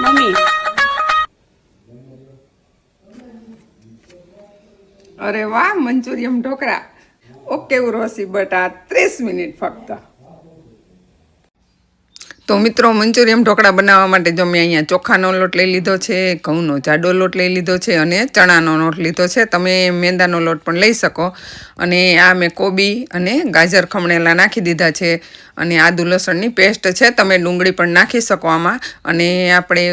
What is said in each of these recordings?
Mummy અરે વાહ manchurian dhokla okay Urvashi but આ 30 મિનિટ ફક્ત તો મિત્રો મંચુરિયમ ઢોકળા બનાવવા માટે જો મેં અહીંયા ચોખાનો લોટ લઈ લીધો છે, ઘઉંનો જાડો લોટ લઈ લીધો છે અને ચણાનો લોટ લીધો છે. તમે મેંદાનો લોટ પણ લઈ શકો. અને આ મેં કોબી અને ગાજર ખમણેલા નાખી દીધા છે અને આદુ લસણની પેસ્ટ છે. તમે ડુંગળી પણ નાખી શકો આમાં. અને આપણે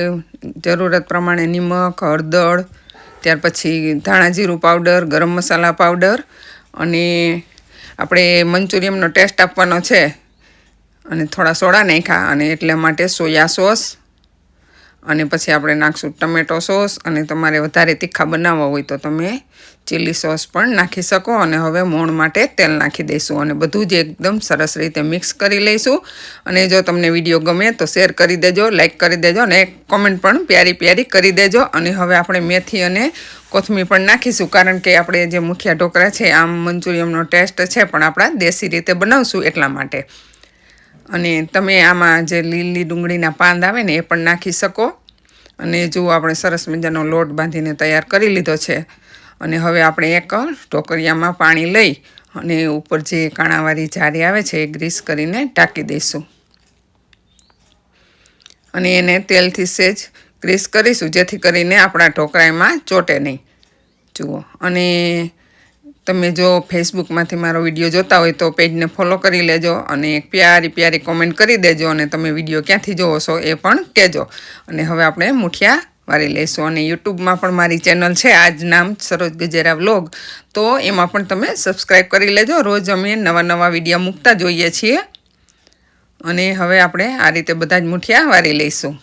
જરૂરત પ્રમાણે નિમક, હળદર, ત્યાર પછી ધાણા જીરું પાવડર, ગરમ મસાલા પાવડર અને આપણે મંચુરિયમનો ટેસ્ટ આપવાનો છે અને થોડા સોડા નાખ્યા અને એટલા માટે સોયા સોસ અને પછી આપણે નાખશું ટમેટો સોસ અને તમારે વધારે તીખા બનાવવા હોય તો તમે ચીલી સોસ પણ નાખી શકો. અને હવે મોણ માટે તેલ નાખી દઈશું અને બધું જ એકદમ સરસ રીતે મિક્સ કરી લઈશું. અને જો તમને વિડીયો ગમે તો શેર કરી દેજો, લાઈક કરી દેજો અને કોમેન્ટ પણ પ્યારી પ્યારી કરી દેજો. અને હવે આપણે મેથી અને કોથમીર પણ નાખીશું કારણ કે આપણે જે મુઠિયા ઢોકળા છે આમ મંચુરિયમનો ટેસ્ટ છે પણ આપણા દેશી રીતે બનાવશું એટલા માટે. અને તમે આમાં જે લીલી ડુંગળીના પાંદ આવે ને એ પણ નાખી શકો. અને જુઓ આપણે સરસ મજાનો લોટ બાંધીને તૈયાર કરી લીધો છે. અને હવે આપણે એક ઢોકળિયામાં પાણી લઈ અને ઉપર જે કાણાવાળી જારી આવે છે એ ગ્રીસ કરીને ઢાંકી દઈશું. અને એને તેલથી સહેજ ગ્રીસ કરીશું જેથી કરીને આપણા ઢોકળામાં ચોટે નહીં. જુઓ. અને તમે જો ફેસબુકમાંથી મારો વિડીયો જોતા હોય તો પેજને ફોલો કરી લેજો અને એક પ્યારી પ્યારી કોમેન્ટ કરી દેજો અને તમે વિડીયો ક્યાંથી જોવો છો એ પણ કહેજો. અને હવે આપણે મુઠિયા વારી લઈશું. અને યુટ્યુબમાં પણ મારી ચેનલ છે આજ નામ સરોજ ગજેરા વ્લોગ, તો એમાં પણ તમે સબસ્ક્રાઈબ કરી લેજો. રોજ અમે નવા નવા વિડીયો મૂકતા જોઈએ છીએ. અને હવે આપણે આ રીતે બધા જ મુઠિયા વારી લઈશું.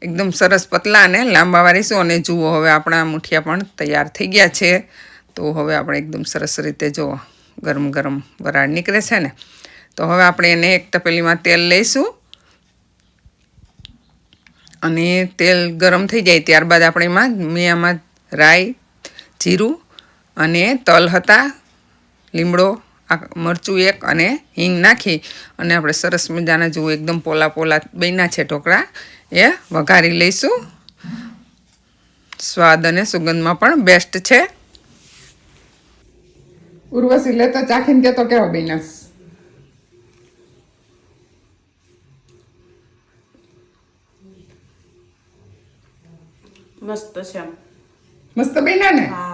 એકદમ સરસ પતલા અને લાંબા વારીશું. અને જુઓ હવે આપણા મુઠિયા પણ તૈયાર થઈ ગયા છે. તો હવે આપણે એકદમ સરસ રીતે જુઓ ગરમ ગરમ વરાળ નીકળે છે ને. તો હવે આપણે એને એક તપેલીમાં તેલ લઈશું અને તેલ ગરમ થઈ જાય ત્યારબાદ આપણે મેં આમાં રાઈ, જીરું અને તલ હતા, લીમડો, મરચું એક અને હિંગ નાખી અને આપણે સરસ મજાના જુઓ એકદમ પોલા પોલા બન્યા છે ઢોકળા એ વઘારી લઈશું. સ્વાદ અને સુગંધમાં પણ બેસ્ટ છે. ઉર્વશી લે તો ચાખીને કે તો કેવો બન્યા? મસ્ત છે. મસ્ત બન્યા ને? હા.